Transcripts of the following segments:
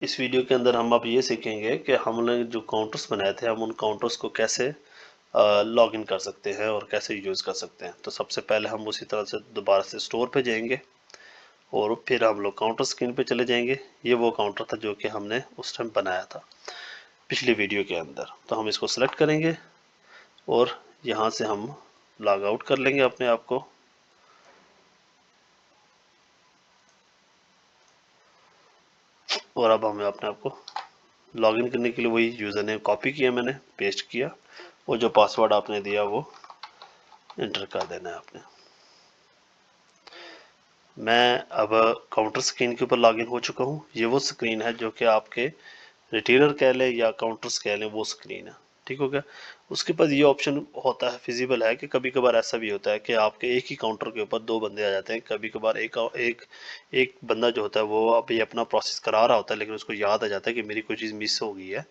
इस वीडियो के अंदर हम अब ये सीखेंगे कि हमने जो काउंटर्स बनाए थे हम उन काउंटर्स को कैसे लॉग इन कर सकते हैं और कैसे यूज़ कर सकते हैं। तो सबसे पहले हम उसी तरह से दोबारा से स्टोर पे जाएंगे और फिर हम लोग काउंटर स्क्रीन पे चले जाएंगे। ये वो काउंटर था जो कि हमने उस टाइम बनाया था पिछली वीडियो के अंदर। तो हम इसको सेलेक्ट करेंगे और यहाँ से हम लॉग आउट कर लेंगे अपने आप को। और अब हमें अपने आप को लॉगिन करने के लिए वही यूज़र नेम कॉपी किया, मैंने पेस्ट किया और जो पासवर्ड आपने दिया वो एंटर कर देना है आपने। मैं अब काउंटर स्क्रीन के ऊपर लॉगिन हो चुका हूँ। ये वो स्क्रीन है जो कि आपके रिटेलर कह लें या काउंटर्स कह लें, वो स्क्रीन है। ठीक हो गया। उसके पास ये ऑप्शन होता है, फिजिबल है कि कभी कभार ऐसा भी होता है कि आपके एक ही काउंटर के ऊपर दो बंदे आ जाते हैं। कभी कभार एक एक एक बंदा जो होता है वो अभी अपना प्रोसेस करा रहा होता है, लेकिन उसको याद आ जाता है कि मेरी कोई चीज़ मिस हो गई है,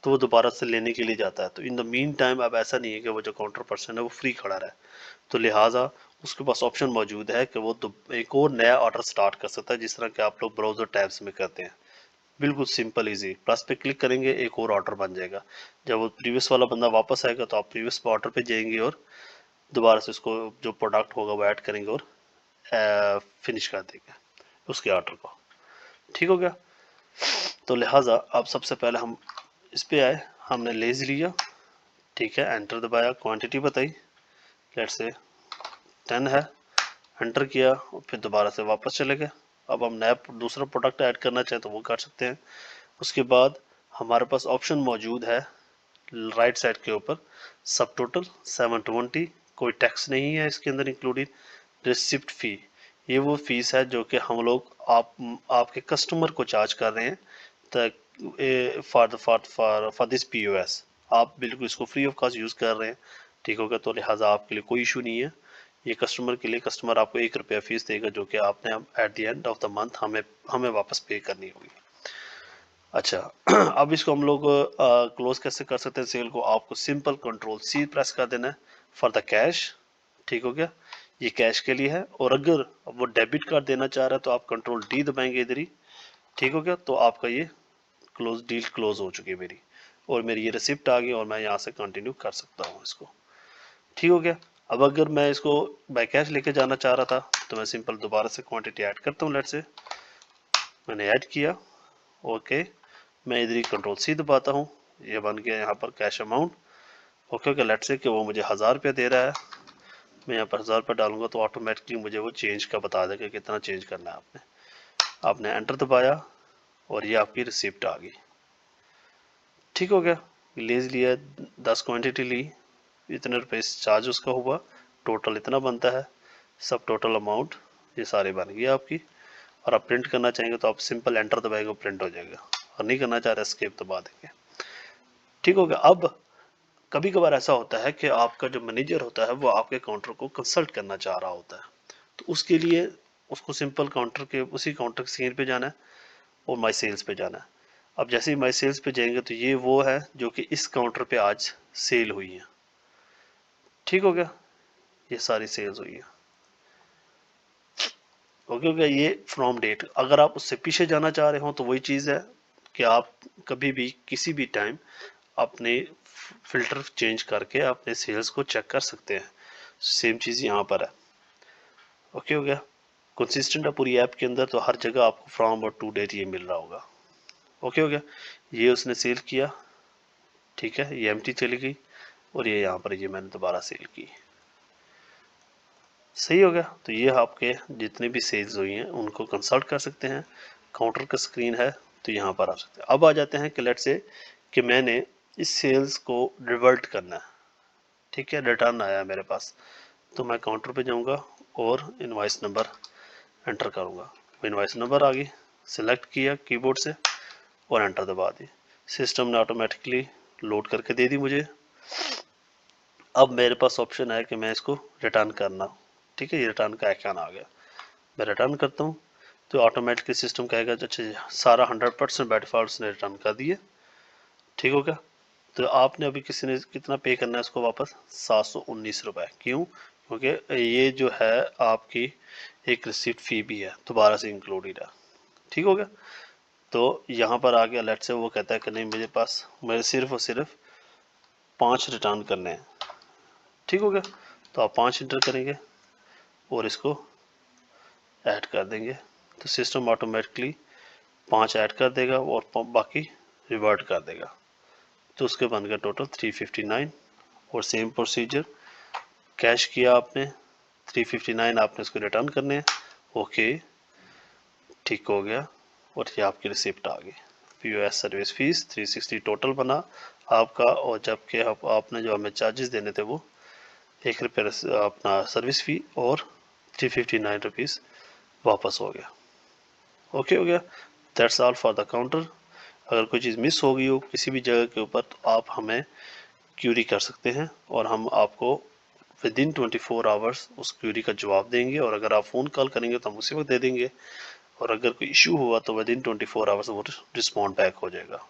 तो वो दोबारा से लेने के लिए जाता है। तो इन द मीन टाइम अब ऐसा नहीं है कि वो जो काउंटर पर्सन है वो फ्री खड़ा रहे, तो लिहाजा उसके पास ऑप्शन मौजूद है कि वो एक और नया ऑर्डर स्टार्ट कर सकता है, जिस तरह के आप लोग ब्राउजर टैब्स में करते हैं। बिल्कुल सिंपल इजी, प्लस पे क्लिक करेंगे एक और ऑर्डर बन जाएगा। जब वो प्रीवियस वाला बंदा वापस आएगा तो आप प्रीवियस ऑर्डर पे जाएंगे और दोबारा से उसको जो प्रोडक्ट होगा वो ऐड करेंगे और फिनिश कर देंगे उसके ऑर्डर को। ठीक हो गया। तो लिहाजा अब सबसे पहले हम इस पे आए, हमने लेज लिया, ठीक है, एंटर दबाया, क्वांटिटी बताई, लेट्स से 10 है, एंटर किया और फिर दोबारा से वापस चले गए। अब हम नया दूसरा प्रोडक्ट ऐड करना चाहें तो वो कर सकते हैं। उसके बाद हमारे पास ऑप्शन मौजूद है राइट साइड के ऊपर, सब टोटल 720, कोई टैक्स नहीं है इसके अंदर इंक्लूडेड। रिसिप्ट फी, ये वो फीस है जो कि हम लोग आपके कस्टमर को चार्ज कर रहे हैं फॉर दिस POS। आप बिल्कुल इसको फ्री ऑफ कॉस्ट यूज़ कर रहे हैं। ठीक होगा। तो लिहाजा आपके लिए कोई इशू नहीं है। ये कस्टमर के लिए, कस्टमर आपको ₹1 फीस देगा जो कि आपने at the end of the month हमें हमें वापस पे करनी होगी। अच्छा, अब इसको हम लोग क्लोज कैसे कर सकते हैं सेल को? आपको सिंपल कंट्रोल C प्रेस कर देना है फॉर द कैश। ठीक हो गया। ये कैश के लिए है। और अगर वो डेबिट कार्ड देना चाह रहा है तो आप कंट्रोल D दबाएंगे इधर ही। ठीक हो गया। तो आपका ये डील क्लोज हो चुकी है मेरी, और मेरी ये रिसिप्ट आ गई और मैं यहाँ से कंटिन्यू कर सकता हूँ इसको। ठीक हो गया। अब अगर मैं इसको बाय कैश लेके जाना चाह रहा था तो मैं सिंपल दोबारा से क्वांटिटी ऐड करता हूँ। लेट से मैंने ऐड किया, ओके, मैं इधर ही कंट्रोल C दबाता हूँ, ये बन गया यहाँ पर cash amount. Okay okay, let's say कि वो मुझे ₹1000 दे रहा है, मैं यहाँ पर ₹1000 डालूंगा तो ऑटोमेटिकली मुझे वो चेंज का बता देगा कितना चेंज करना है आपने। आपने एंटर दबाया और ये आपकी रिसिप्ट आ गई। ठीक हो गया। लेज लिया, 10 क्वांटिटी ली, इतने रुपए चार्ज उसका हुआ, टोटल इतना बनता है, सब टोटल अमाउंट ये सारे बन गई आपकी। और आप प्रिंट करना चाहेंगे तो आप सिंपल एंटर दबाएंगे, प्रिंट हो जाएगा, और नहीं करना चाह रहे एस्केप दबा देंगे। ठीक हो गया। अब कभी कभार ऐसा होता है कि आपका जो मैनेजर होता है वो आपके काउंटर को कंसल्ट करना चाह रहा होता है, तो उसके लिए उसको सिंपल काउंटर के उसी काउंटर स्क्रीन पे जाना है और माई सेल्स पे जाना है। अब जैसे ही माई सेल्स पे जाएंगे तो ये वो है जो कि इस काउंटर पे आज सेल हुई है। ठीक हो गया। ये सारी सेल्स हुई है। ओके हो गया। ये फ्रॉम डेट, अगर आप उससे पीछे जाना चाह रहे हो तो वही चीज़ है कि आप कभी भी किसी भी टाइम अपने फिल्टर चेंज करके अपने सेल्स को चेक कर सकते हैं। सेम चीज़ यहाँ पर है। ओके हो गया। कंसिस्टेंट है पूरी ऐप के अंदर, तो हर जगह आपको फ्रॉम और टू डेट ये मिल रहा होगा। ओके हो गया। ये उसने सेल किया, ठीक है, ये एम्प्टी चली गई, और ये यहाँ पर ये मैंने दोबारा सेल की। सही हो गया। तो ये आपके जितने भी सेल्स हुई हैं उनको कंसल्ट कर सकते हैं। काउंटर का स्क्रीन है तो यहाँ पर आ सकते हैं। अब आ जाते हैं कि लेट से कि मैंने इस सेल्स को रिवर्ट करना है। ठीक है, रिटर्न आया मेरे पास, तो मैं काउंटर पे जाऊंगा और इनवॉइस नंबर एंटर करूंगा। इनवॉइस नंबर आ गई, सिलेक्ट किया कीबोर्ड से और एंटर दबा दी। सिस्टम ने ऑटोमेटिकली लोड करके दे दी मुझे। अब मेरे पास ऑप्शन है कि मैं इसको रिटर्न करना। ठीक है, ये रिटर्न का आइकन आ गया, मैं रिटर्न करता हूँ तो ऑटोमेटिकली सिस्टम कहेगा अच्छा सारा 100% बाय डिफॉल्ट उसने रिटर्न कर दिए। ठीक हो गया। तो आपने अभी किसी ने कितना पे करना है इसको वापस? ₹719। क्यों? क्योंकि ये जो है आपकी एक रिसिप्ट फी भी है, दोबारा से इंक्लूडेड है। ठीक हो गया। तो यहाँ पर आ गया, लेट्स से वो कहता है कि नहीं मुझे सिर्फ और सिर्फ 5 रिटर्न करने हैं, ठीक हो गया। तो आप 5 इंटर करेंगे और इसको ऐड कर देंगे, तो सिस्टम ऑटोमेटिकली 5 ऐड कर देगा और बाकी रिवर्ट कर देगा। तो उसके बन गया टोटल 359। और सेम प्रोसीजर, कैश किया आपने 359, आपने उसको रिटर्न करने हैं, ओके ठीक हो गया। और ये आपकी रिसिप्ट आ गई। POS सर्विस फीस 360 टोटल बना आपका, और जबकि आपने जो हमें चार्जेस देने थे वो ₹1 अपना सर्विस फी और 359 रुपीज़ वापस हो गया। ओके हो गया। That's all for the counter. अगर कोई चीज़ मिस हो गई हो किसी भी जगह के ऊपर तो आप हमें क्यूरी कर सकते हैं और हम आपको विदिन 24 आवर्स उस क्यूरी का जवाब देंगे। और अगर आप फ़ोन कॉल करेंगे तो हम उसी वक्त दे देंगे, और अगर कोई इशू हुआ तो विदिन 24 आवर्स वो रिस्पॉन्ड बैक हो जाएगा।